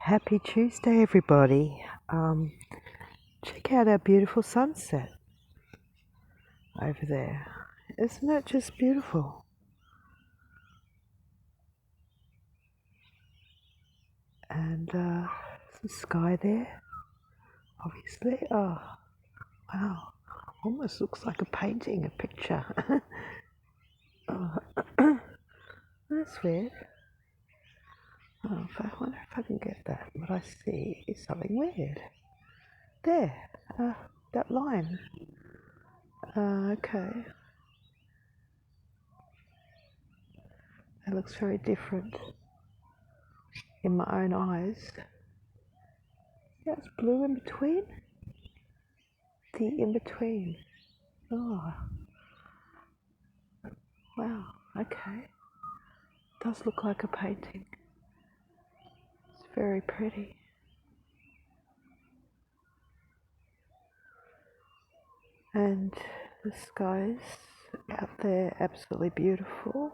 Happy Tuesday, everybody. Check out our beautiful sunset over there. Isn't it just beautiful? And some sky there, obviously. Oh, wow. Almost looks like a painting, a picture. Oh, that's weird. Oh, I wonder if I can get that. What I see is something weird. There, that line. Okay. That looks very different in my own eyes. Yeah, it's blue in between. The in between. Oh, wow. Okay. Does look like a painting. It's very pretty. And the skies out there absolutely beautiful.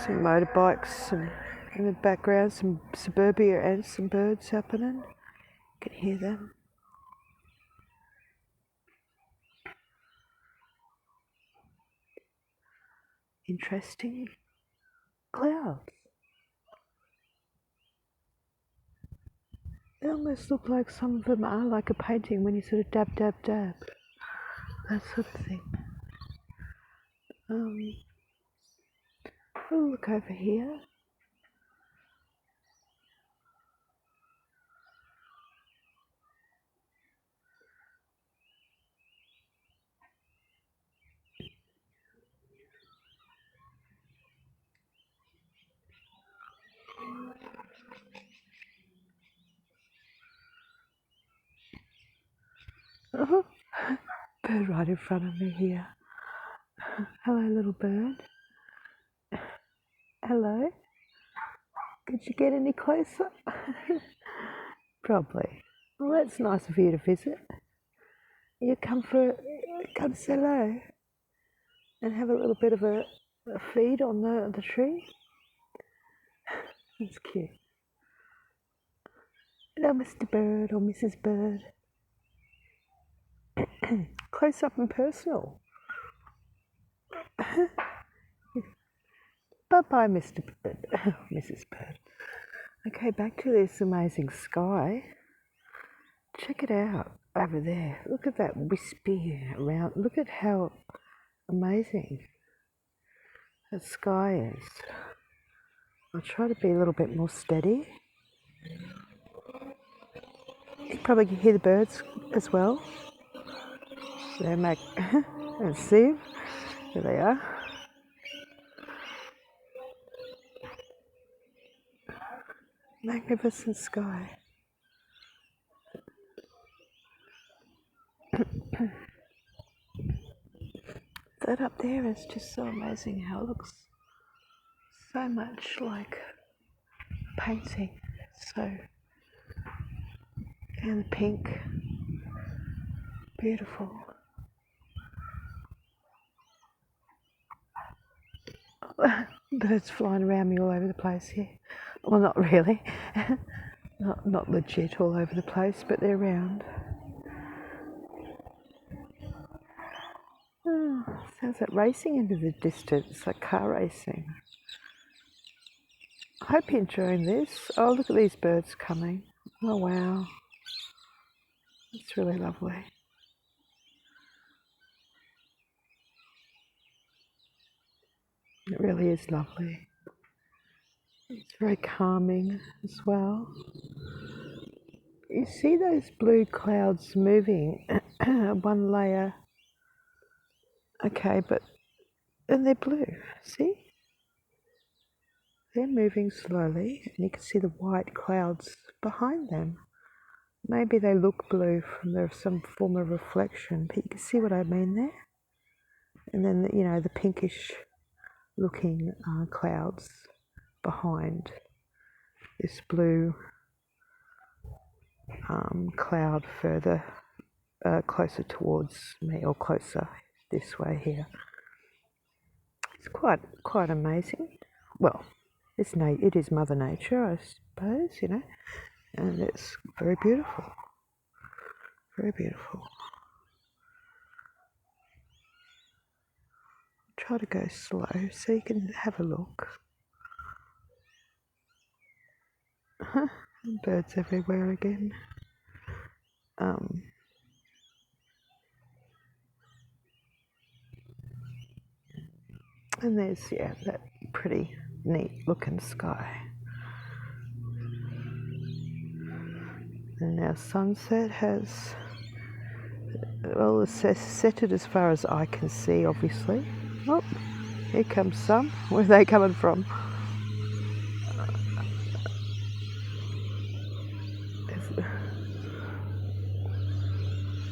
Some motorbikes in the background, some suburbia and some birds happening. You can hear them. Interesting clouds. They almost look like some of them are like a painting when you sort of dab, dab, dab. That sort of thing. We'll look over here. Oh, bird right in front of me here. Hello, little bird. Hello. Could you get any closer? Probably. Well, that's nice of you to visit. You come say hello and have a little bit of a feed on the tree. That's cute. Hello, Mr. Bird or Mrs. Bird. Close up and personal. Bye-bye, Mr. Bird. Mrs. Bird. Okay, back to this amazing sky. Check it out over there. Look at that wispy around. Look at how amazing the sky is. I'll try to be a little bit more steady. You can probably hear the birds as well. They make, let's see, there they are. Magnificent sky. That up there is just so amazing how it looks so much like painting. So, and the pink, beautiful. Birds flying around me all over the place here. Well, not really. not legit all over the place, but they're around. Oh, sounds like racing into the distance, like car racing. I hope you're enjoying this. Oh, look at these birds coming. Oh, wow. It's really lovely. It really is lovely. It's very calming as well. You see those blue clouds moving, one layer. Okay, and they're blue, see? They're moving slowly, and you can see the white clouds behind them. Maybe they look blue from some form of reflection, but you can see what I mean there. And then, the pinkish looking clouds behind this blue cloud further, closer towards me, or closer this way here. It's quite amazing. well, it is Mother Nature, I suppose, you know, and it's very beautiful, very beautiful. Try to go slow so you can have a look. Birds everywhere again. And there's, yeah, that pretty neat looking sky. And our sunset has, well, it's set it as far as I can see, obviously. Oh, here comes some. Where are they coming from?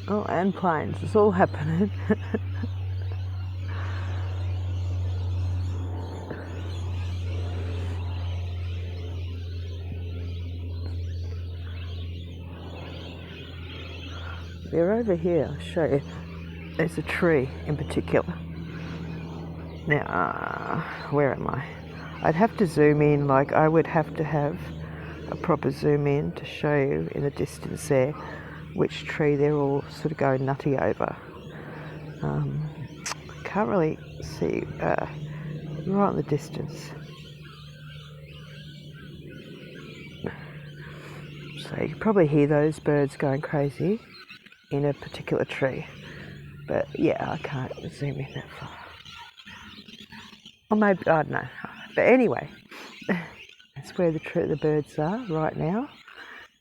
Oh, and planes. It's all happening. They're over here. I'll show you. There's a tree in particular. Now, where am I? I'd have to zoom in, like I would have to have a proper zoom in to show you in the distance there which tree they're all sort of going nutty over. Can't really see right in the distance. So you can probably hear those birds going crazy in a particular tree. But yeah, I can't zoom in that far. Or maybe, I don't know. But anyway, that's where the birds are right now.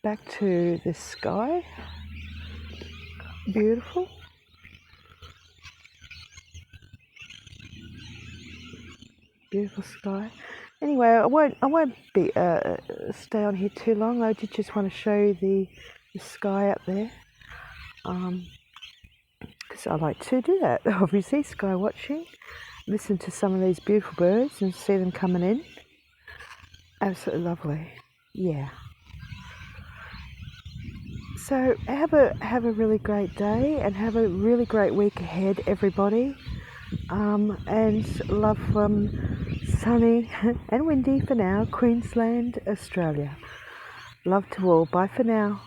Back to the sky. Beautiful. Beautiful sky. Anyway, I won't be stay on here too long. I did just want to show you the sky up there. Because I like to do that, obviously, sky watching. Listen to some of these beautiful birds and see them coming in. Absolutely lovely. Yeah. So have a really great day and have a really great week ahead, everybody. And love from sunny and windy for now, Queensland, Australia. Love to all. Bye for now.